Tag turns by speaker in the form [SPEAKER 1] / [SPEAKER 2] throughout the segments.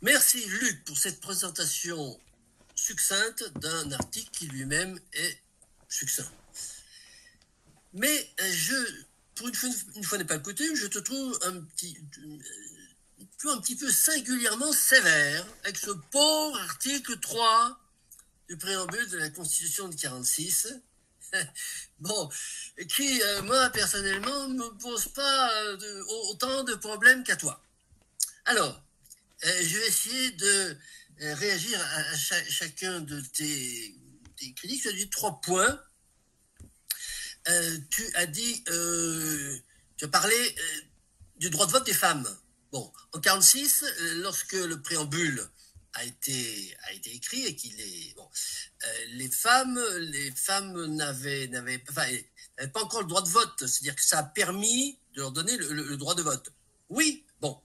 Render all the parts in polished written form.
[SPEAKER 1] Merci Luc pour cette présentation succincte d'un article qui lui-même est succinct. Mais pour une fois n'est pas le coutume, je te trouve un petit peu singulièrement sévère avec ce pauvre article 3 du préambule de la Constitution de 46. Bon, qui, moi, personnellement, ne me pose pas autant de problèmes qu'à toi. Alors, je vais essayer de réagir à chacun de tes critiques. Tu as dit 3 points. Tu as dit, tu as parlé du droit de vote des femmes. Bon, en 46, lorsque le préambule a été écrit et qu'il est bon, les femmes n'avaient pas encore le droit de vote, c'est-à-dire que ça a permis de leur donner le droit de vote. Oui, bon,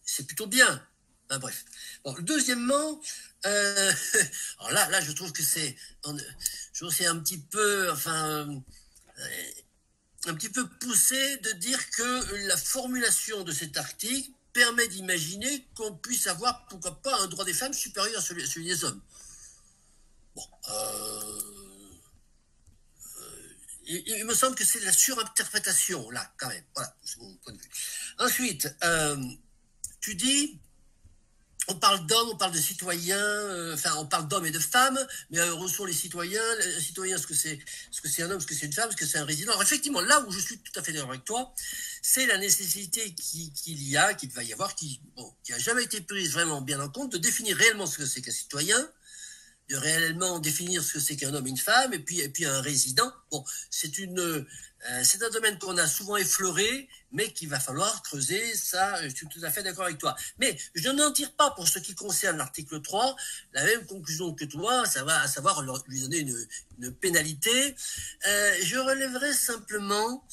[SPEAKER 1] c'est plutôt bien. Bref. Bon, deuxièmement, alors là, je trouve que c'est un petit peu, un petit peu poussé de dire que la formulation de cet article permet d'imaginer qu'on puisse avoir, pourquoi pas, un droit des femmes supérieur à celui des hommes. Bon, il me semble que c'est de la surinterprétation, là, quand même. Voilà, c'est mon point de vue. Ensuite, tu dis, on parle d'hommes, on parle de citoyens, on parle d'hommes et de femmes, mais où sont les citoyens? Les citoyens, est-ce que c'est un homme, est-ce que c'est une femme, est-ce que c'est un résident? Alors, effectivement, là où je suis tout à fait d'accord avec toi, c'est la nécessité qu'il va y avoir, qui n'a jamais été prise vraiment bien en compte, de définir réellement ce que c'est qu'un citoyen, de réellement définir ce que c'est qu'un homme et une femme, et puis un résident. Bon, c'est un domaine qu'on a souvent effleuré, mais qu'il va falloir creuser, ça, je suis tout à fait d'accord avec toi. Mais je n'en tire pas, pour ce qui concerne l'article 3, la même conclusion que toi, à savoir lui donner une pénalité. Je relèverai simplement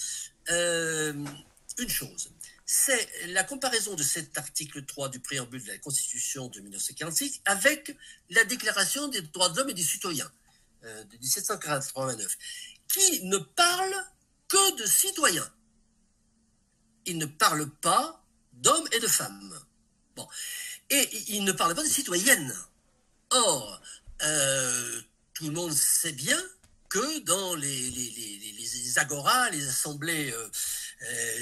[SPEAKER 1] une chose. C'est la comparaison de cet article 3 du préambule de la Constitution de 1946 avec la Déclaration des droits de l'homme et des citoyens de 1789, qui ne parle que de citoyens. Il ne parle pas d'hommes et de femmes. Bon. Et il ne parle pas de citoyennes. Or, tout le monde sait bien que dans les agoras, les assemblées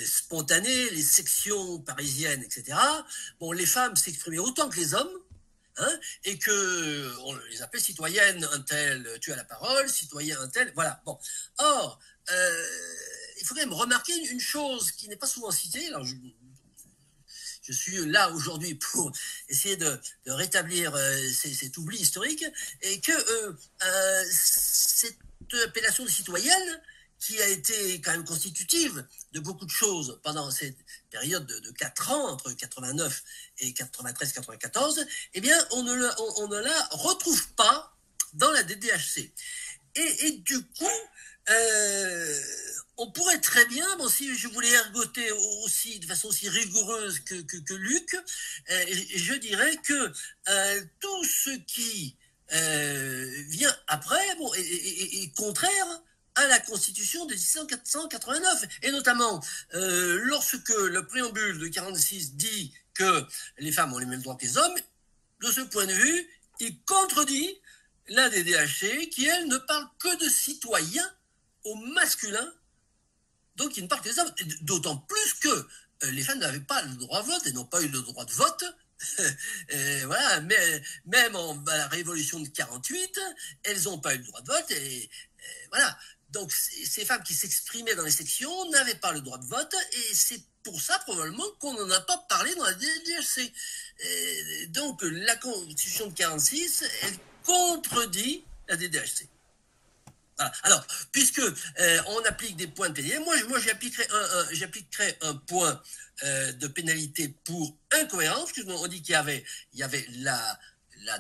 [SPEAKER 1] spontanées, les sections parisiennes, etc., bon, les femmes s'exprimaient autant que les hommes, hein, et que on les appelait citoyennes, un tel, tu as la parole, citoyen, un tel, voilà. Bon. Or, il faut quand même remarquer une chose qui n'est pas souvent citée. Alors, je suis là aujourd'hui pour essayer de rétablir cet oubli historique, et que cette appellation de citoyenne, qui a été quand même constitutive de beaucoup de choses pendant cette période de 4 ans, entre 89 et 93-94, eh bien, on ne la retrouve pas dans la DDHC. Et du coup, on pourrait très bien, si je voulais ergoter aussi de façon aussi rigoureuse que Luc, je dirais que tout ce qui vient après est contraire à la Constitution de 1789, et notamment lorsque le préambule de 46 dit que les femmes ont les mêmes droits que les hommes, de ce point de vue, il contredit la DDHC, qui, elle, ne parle que de citoyens au masculin, donc il ne parle que des hommes, d'autant plus que les femmes n'avaient pas le droit de vote et n'ont pas eu le droit de vote. Voilà, mais même à la Révolution de 48, elles n'ont pas eu le droit de vote, et voilà. Donc ces femmes qui s'exprimaient dans les sections n'avaient pas le droit de vote, et c'est pour ça probablement qu'on n'en a pas parlé dans la DDHC. Donc la Constitution de 46, elle contredit la DDHC. Voilà. Alors, puisque on applique des points de pénalité, moi j'appliquerai un point de pénalité pour incohérence, parce qu'on dit qu'il y avait la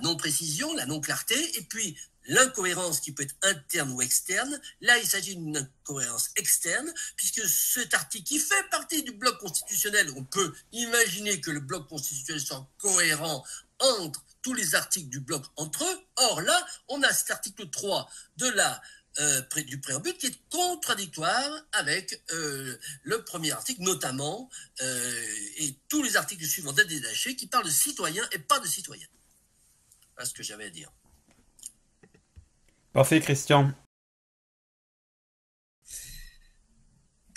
[SPEAKER 1] non-précision, la non-clarté, et puis l'incohérence qui peut être interne ou externe. Là, il s'agit d'une incohérence externe, puisque cet article qui fait partie du bloc constitutionnel, on peut imaginer que le bloc constitutionnel soit cohérent entre tous les articles du bloc entre eux. Or là, on a cet article 3 de la du préambule qui est contradictoire avec le premier article, notamment, et tous les articles suivants d'ADDH qui parlent de citoyens et pas de citoyennes. Voilà ce que j'avais à dire.
[SPEAKER 2] Parfait, Christian.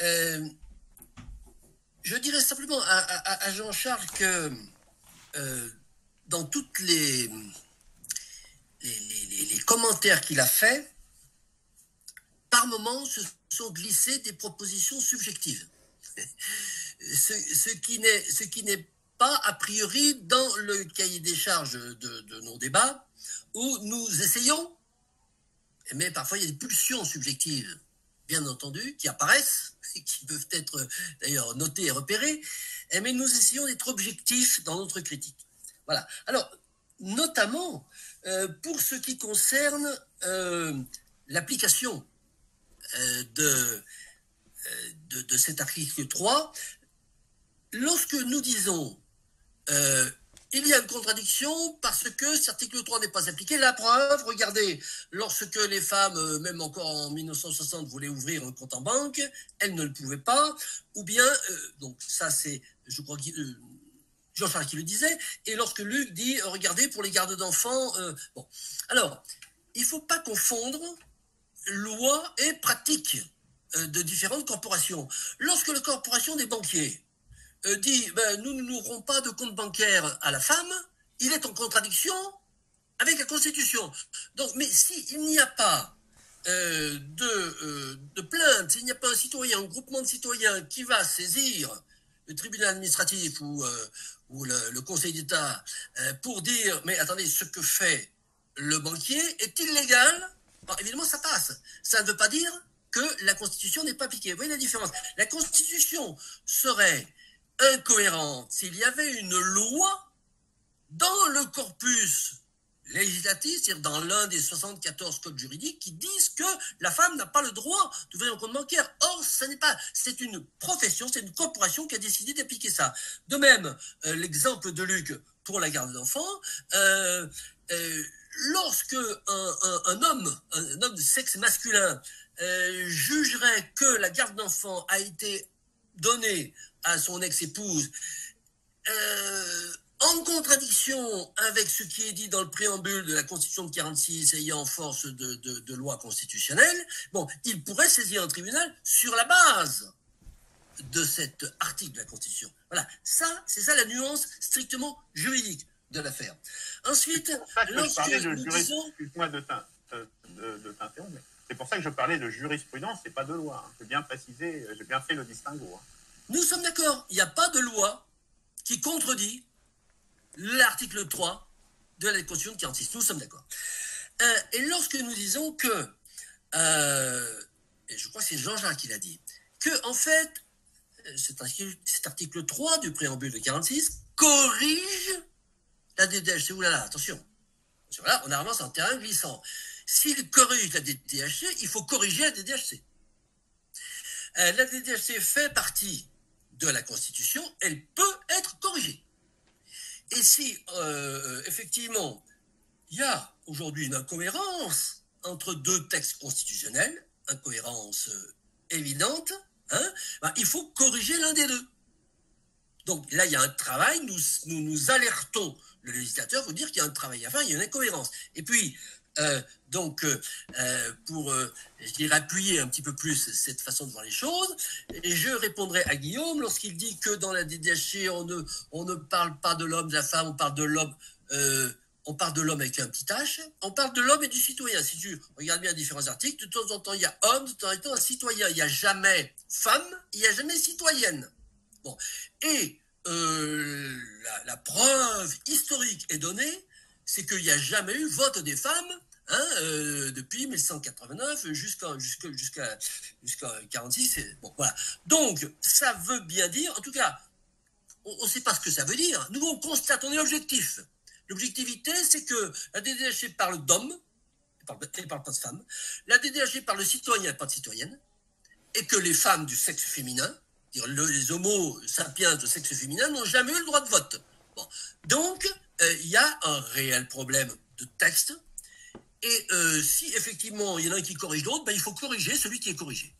[SPEAKER 1] Je dirais simplement à Jean-Charles que dans toutes les commentaires qu'il a faits, par moments se sont glissées des propositions subjectives. Ce qui n'est pas a priori dans le cahier des charges de nos débats, où nous essayons, mais parfois il y a des pulsions subjectives, bien entendu, qui apparaissent, qui peuvent être d'ailleurs notées et repérées, mais nous essayons d'être objectifs dans notre critique. Voilà. Alors, notamment, pour ce qui concerne l'application de cet article 3, lorsque nous disons il y a une contradiction parce que cet article 3 n'est pas appliqué, la preuve, regardez, lorsque les femmes, même encore en 1960, voulaient ouvrir un compte en banque, elles ne le pouvaient pas, ou bien, donc ça c'est, je crois que Jean-Charles qui le disait, et lorsque Luc dit, regardez, pour les gardes d'enfants, bon. Alors, il ne faut pas confondre loi et pratique de différentes corporations. Lorsque la corporation des banquiers dit nous n'ouvrons pas de compte bancaire à la femme, il est en contradiction avec la Constitution. Donc, mais s'il n'y a pas de plainte, s'il n'y a pas un citoyen, un groupement de citoyens qui va saisir le tribunal administratif ou le Conseil d'État pour dire mais attendez, ce que fait le banquier est illégal, bon, évidemment ça passe. Ça ne veut pas dire que la Constitution n'est pas appliquée. Vous voyez la différence? La Constitution serait incohérente s'il y avait une loi dans le corpus législatif, c'est-à-dire dans l'un des 74 codes juridiques qui disent que la femme n'a pas le droit d'ouvrir un compte bancaire. Or, ce n'est pas, c'est une profession, c'est une corporation qui a décidé d'appliquer ça. De même, l'exemple de Luc pour la garde d'enfants, lorsque un homme de sexe masculin jugerait que la garde d'enfants a été donnée à son ex-épouse, en contradiction avec ce qui est dit dans le préambule de la Constitution de 46 ayant force de loi constitutionnelle, bon, il pourrait saisir un tribunal sur la base de cet article de la Constitution. Voilà, ça, c'est ça la nuance strictement juridique de l'affaire. Ensuite, lorsque nous disons...
[SPEAKER 3] Excuse-moi de t'interrompre, mais c'est pour ça que je parlais de jurisprudence, c'est pas de loi. Hein. J'ai bien précisé, j'ai bien fait le distinguo. Hein.
[SPEAKER 1] Nous sommes d'accord, il n'y a pas de loi qui contredit l'article 3 de la Constitution de 46. Nous sommes d'accord. Et lorsque nous disons que, et je crois que c'est Jean-Jacques qui l'a dit, que en fait, cet article 3 du préambule de 46 corrige la DDHC. Oulala, attention. Là, on avance en terrain glissant. S'il corrige la DDHC, il faut corriger la DDHC. La DDHC fait partie de la Constitution, elle peut être corrigée. Et si, effectivement, il y a aujourd'hui une incohérence entre deux textes constitutionnels, incohérence évidente, hein, ben, il faut corriger l'un des deux. Donc là, il y a un travail, nous alertons le législateur pour dire qu'il y a un travail à faire, il y a une incohérence. Et puis, pour, je dirais, appuyer un petit peu plus cette façon de voir les choses, et je répondrai à Guillaume lorsqu'il dit que dans la DDHC, on ne parle pas de l'homme, de la femme, on parle de l'homme avec un petit H, on parle de l'homme et du citoyen. Si tu regardes bien différents articles, de temps en temps, il y a homme, de temps en temps, un citoyen. Il n'y a jamais femme, il n'y a jamais citoyenne. Bon. Et la preuve historique est donnée, c'est qu'il n'y a jamais eu vote des femmes depuis 1189 jusqu'à 46. Bon, voilà. Donc, ça veut bien dire, en tout cas, on ne sait pas ce que ça veut dire. Nous, on constate, on est objectif. L'objectivité, c'est que la DDHC parle d'hommes, elle ne parle pas de femmes. La DDHC parle de citoyens, pas de citoyennes. Et que les femmes du sexe féminin, les homo sapiens de sexe féminin, n'ont jamais eu le droit de vote. Bon. Donc, il y a un réel problème de texte. Et si effectivement il y en a un qui corrige l'autre, ben, il faut corriger celui qui est corrigé.